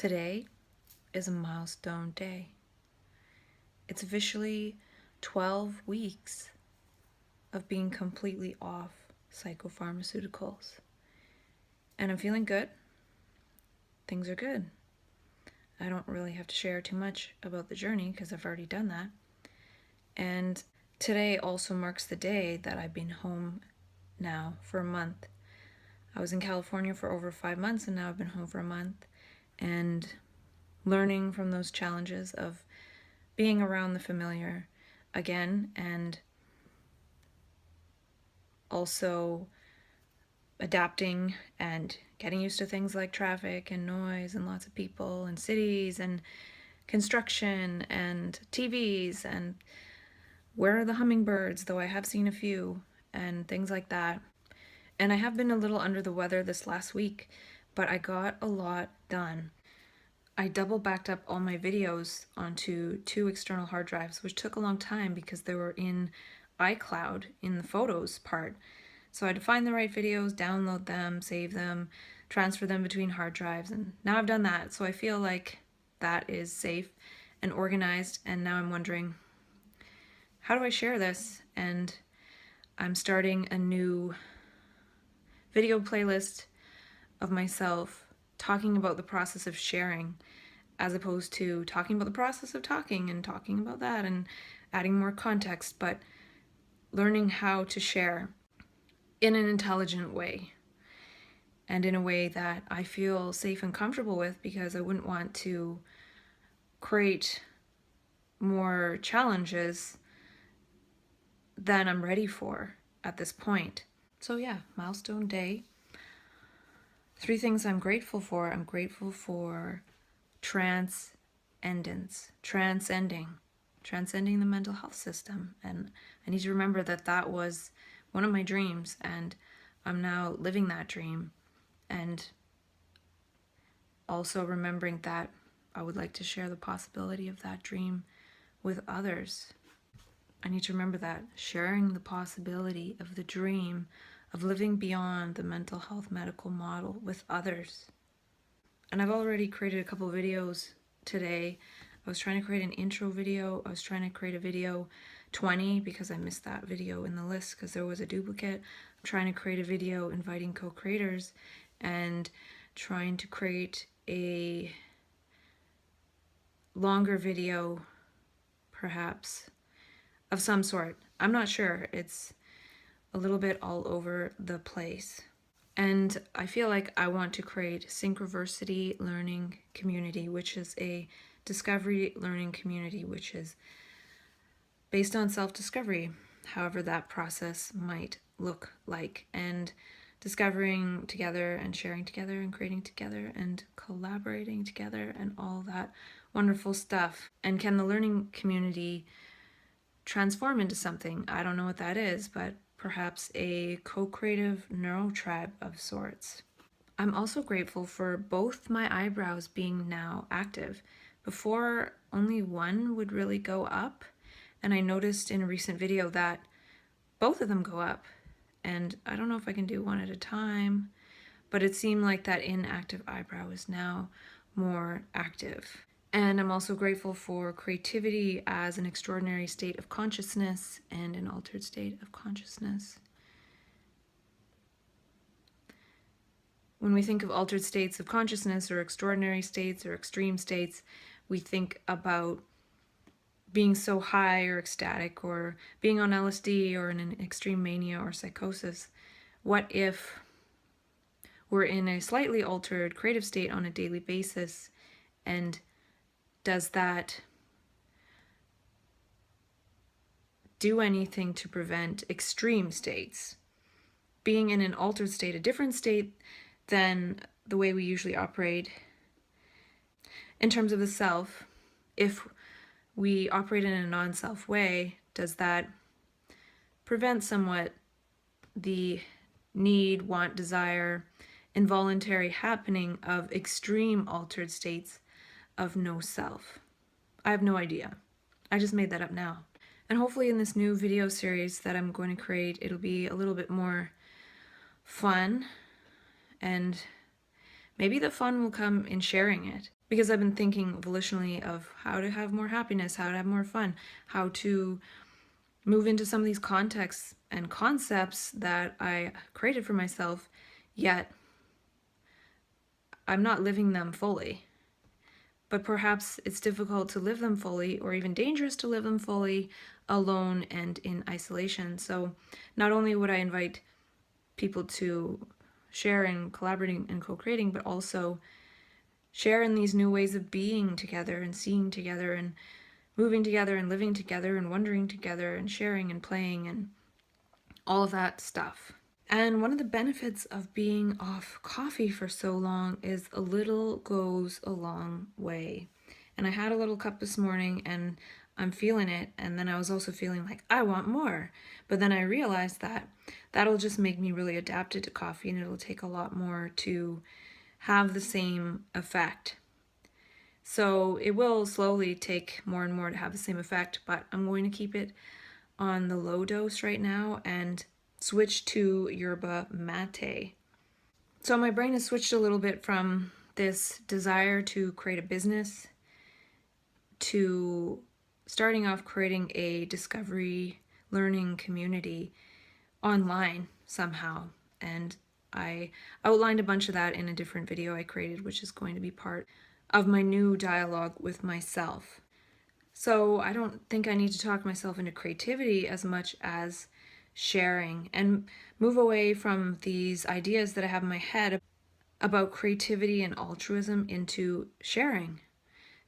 Today is a milestone day. It's officially 12 weeks of being completely off psychopharmaceuticals. And I'm feeling good. Things are good. I don't really have to share too much about the journey because I've already done that. And today also marks the day that I've been home now for a month. I was in California for over 5 months and now I've been home for a month, and learning from those challenges of being around the familiar again, and also adapting and getting used to things like traffic and noise and lots of people and cities and construction and TVs and where are the hummingbirds, though I have seen a few, and things like that. And I have been a little under the weather this last week, but I got a lot done. I double backed up all my videos onto 2 external hard drives, which took a long time because they were in iCloud in the photos part. So I had to find the right videos, download them, save them, transfer them between hard drives, and now I've done that. So I feel like that is safe and organized, and now I'm wondering, how do I share this? And I'm starting a new video playlist of myself talking about the process of sharing, as opposed to talking about the process of talking and talking about that and adding more context, but learning how to share in an intelligent way and in a way that I feel safe and comfortable with, because I wouldn't want to create more challenges than I'm ready for at this point. So yeah, milestone day. 3 things I'm grateful for. I'm grateful for transcendence, transcending the mental health system. And I need to remember that that was one of my dreams, and I'm now living that dream. And also remembering that I would like to share the possibility of that dream with others. I need to remember that, sharing the possibility of the dream of living beyond the mental health medical model with others. And I've already created a couple of videos today. I was trying to create an intro video. I was trying to create a video 20 because I missed that video in the list because there was a duplicate. I'm trying to create a video inviting co-creators and trying to create a longer video, perhaps, of some sort. I'm not sure. It's a little bit all over the place. And I feel like I want to create Synchronicity learning community, which is a discovery learning community, which is based on self-discovery, however that process might look like, and discovering together and sharing together and creating together and collaborating together and all that wonderful stuff. And can the learning community transform into something? I don't know what that is, but perhaps a co-creative neuro tribe of sorts. I'm also grateful for both my eyebrows being now active. Before, only one would really go up, and I noticed in a recent video that both of them go up. And I don't know if I can do one at a time, but it seemed like that inactive eyebrow is now more active. And I'm also grateful for creativity as an extraordinary state of consciousness and an altered state of consciousness. When we think of altered states of consciousness or extraordinary states or extreme states, we think about being so high or ecstatic or being on LSD or in an extreme mania or psychosis. What if we're in a slightly altered creative state on a daily basis, and does that do anything to prevent extreme states? Being in an altered state, a different state than the way we usually operate in terms of the self. If we operate in a non-self way, does that prevent somewhat the need, want, desire, involuntary happening of extreme altered states of no self? I have no idea. I just made that up now. And hopefully in this new video series that I'm going to create, it'll be a little bit more fun, and maybe the fun will come in sharing it. because I've been thinking volitionally of how to have more happiness, how to have more fun, how to move into some of these contexts and concepts that I created for myself, yet I'm not living them fully. But perhaps it's difficult to live them fully, or even dangerous to live them fully alone and in isolation. So not only would I invite people to share in collaborating and co-creating, but also share in these new ways of being together and seeing together and moving together and living together and wondering together and sharing and playing and all of that stuff. And one of the benefits of being off coffee for so long is a little goes a long way. And I had a little cup this morning and I'm feeling it. And then I was also feeling like I want more. But then I realized that that'll just make me really adapted to coffee, and it'll take a lot more to have the same effect. So it will slowly take more and more to have the same effect, but I'm going to keep it on the low dose right now and switch to yerba mate. So my brain has switched a little bit from this desire to create a business to starting off creating a discovery learning community online somehow. And I outlined a bunch of that in a different video I created, which is going to be part of my new dialogue with myself. So I don't think I need to talk myself into creativity as much as sharing, and move away from these ideas that I have in my head about creativity and altruism into sharing.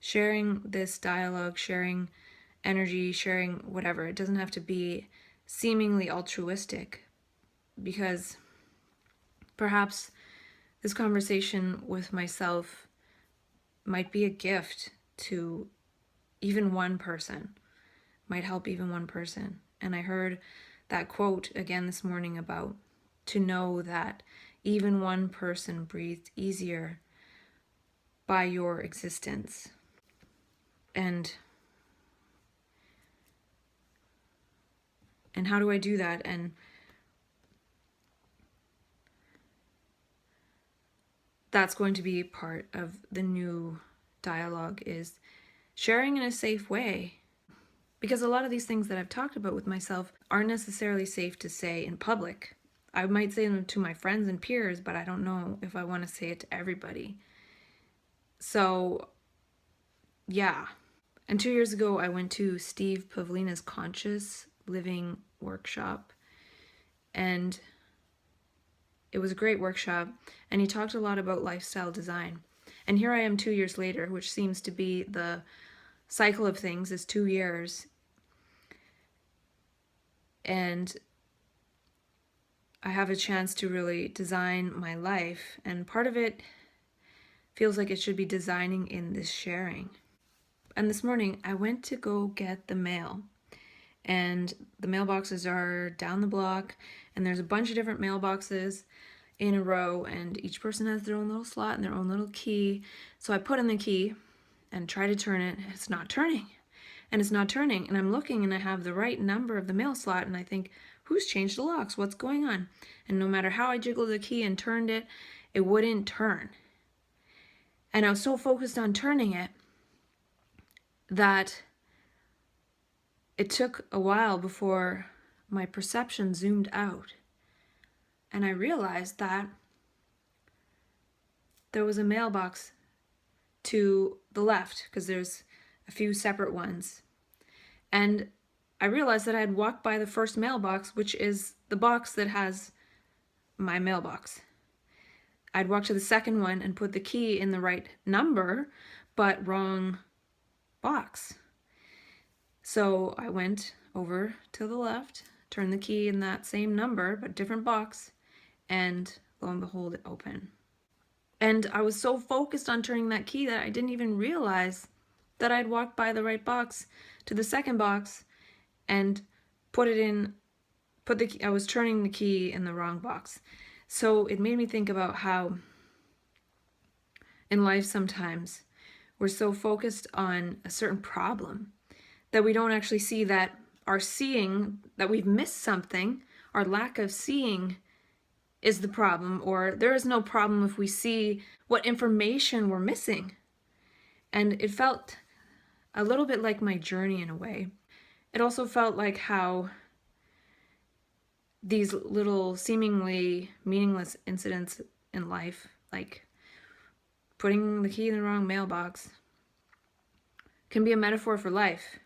Sharing this dialogue, sharing energy, sharing whatever. It doesn't have to be seemingly altruistic, because perhaps this conversation with myself might be a gift to even one person, might help even one person. And I heard that quote again this morning about to know that even one person breathed easier by your existence. And how do I do that? And that's going to be part of the new dialogue, is sharing in a safe way. Because a lot of these things that I've talked about with myself aren't necessarily safe to say in public. I might say them to my friends and peers, but I don't know if I want to say it to everybody. So, yeah. And 2 years ago, I went to Steve Pavlina's Conscious Living workshop, and it was a great workshop, and he talked a lot about lifestyle design. And here I am 2 years later, which seems to be the cycle of things, is 2 years. And I have a chance to really design my life, and part of it feels like it should be designing in this sharing. And this morning I went to go get the mail, and the mailboxes are down the block, and there's a bunch of different mailboxes in a row, and each person has their own little slot and their own little key. So I put in the key and try to turn it. It's not turning. And it's not turning. And I'm looking and I have the right number of the mail slot, and I think, who's changed the locks? What's going on? And no matter how I jiggled the key and turned it, it wouldn't turn. And I was so focused on turning it that it took a while before my perception zoomed out. And I realized that there was a mailbox to the left, because there's a few separate ones. And I realized that I had walked by the first mailbox, which is the box that has my mailbox. I'd walked to the second one and put the key in the right number, but wrong box. So I went over to the left, turned the key in that same number, but different box, and lo and behold, it opened. And I was so focused on turning that key that I didn't even realize that I'd walked by the right box to the second box and I was turning the key in the wrong box. So it made me think about how in life sometimes we're so focused on a certain problem that we don't actually see that our seeing, that we've missed something, our lack of seeing is the problem, or there is no problem if we see what information we're missing. And it felt a little bit like my journey in a way. It also felt like how these little seemingly meaningless incidents in life, like putting the key in the wrong mailbox, can be a metaphor for life.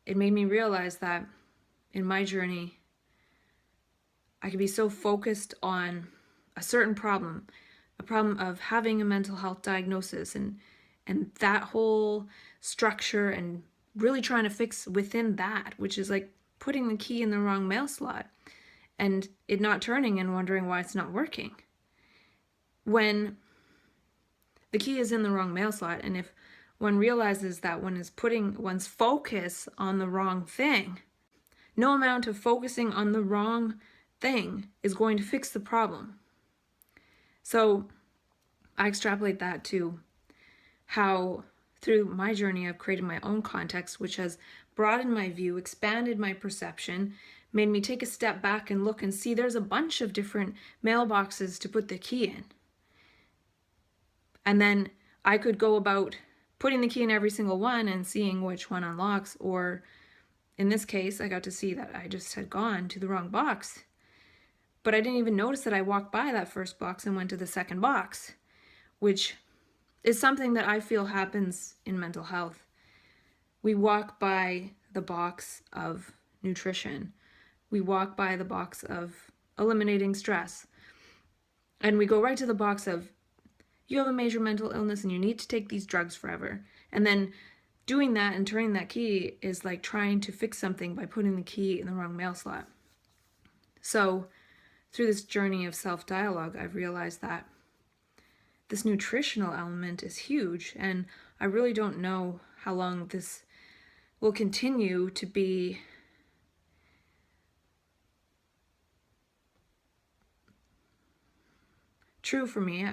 It made me realize that in my journey, I could be so focused on a certain problem, a problem of having a mental health diagnosis and that whole structure, and really trying to fix within that, which is like putting the key in the wrong mail slot and it not turning and wondering why it's not working. When the key is in the wrong mail slot, and if one realizes that one is putting one's focus on the wrong thing, no amount of focusing on the wrong thing is going to fix the problem. So I extrapolate that to how through my journey I've created my own context, which has broadened my view, expanded my perception, made me take a step back and look and see there's a bunch of different mailboxes to put the key in. And then I could go about putting the key in every single one and seeing which one unlocks, or in this case, I got to see that I just had gone to the wrong box. But I didn't even notice that I walked by that first box and went to the second box, which is something that I feel happens in mental health. We walk by the box of nutrition. We walk by the box of eliminating stress. And we go right to the box of, you have a major mental illness and you need to take these drugs forever. And then doing that and turning that key is like trying to fix something by putting the key in the wrong mail slot. So through this journey of self-dialogue, I've realized that this nutritional element is huge, and I really don't know how long this will continue to be true for me.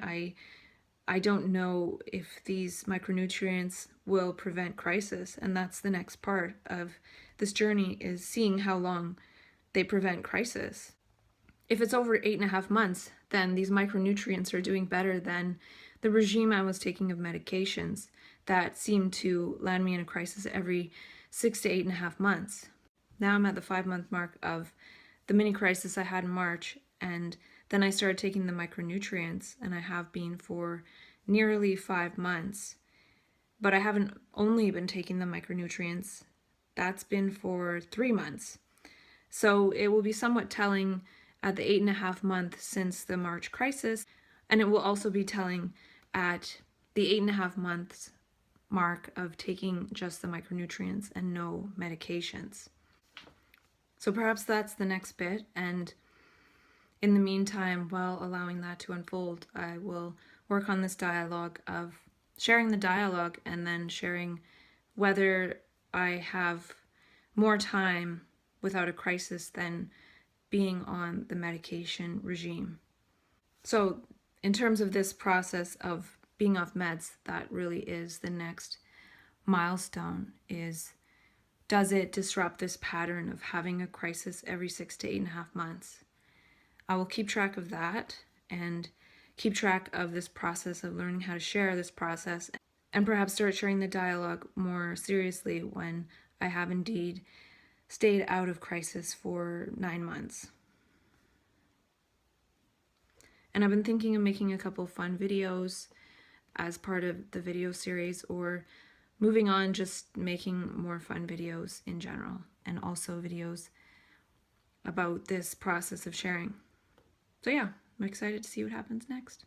I don't know if these micronutrients will prevent crisis, and that's the next part of this journey, is seeing how long they prevent crisis. If it's over 8.5 months, then these micronutrients are doing better than the regime I was taking of medications that seemed to land me in a crisis every 6 to 8.5 months. Now I'm at the 5-month mark of the mini crisis I had in March, and then I started taking the micronutrients, and I have been for nearly 5 months. But I haven't only been taking the micronutrients, that's been for 3 months. So it will be somewhat telling at the 8.5 month since the March crisis, and it will also be telling at the 8.5 months mark of taking just the micronutrients and no medications. So perhaps that's the next bit, and in the meantime, while allowing that to unfold, I will work on this dialogue of sharing the dialogue and then sharing whether I have more time without a crisis than being on the medication regime. So in terms of this process of being off meds, that really is the next milestone, is does it disrupt this pattern of having a crisis every 6 to 8.5 months? I will keep track of that and keep track of this process of learning how to share this process, and perhaps start sharing the dialogue more seriously when I have indeed stayed out of crisis for 9 months. And I've been thinking of making a couple fun videos as part of the video series, or moving on, just making more fun videos in general, and also videos about this process of sharing. So yeah, I'm excited to see what happens next.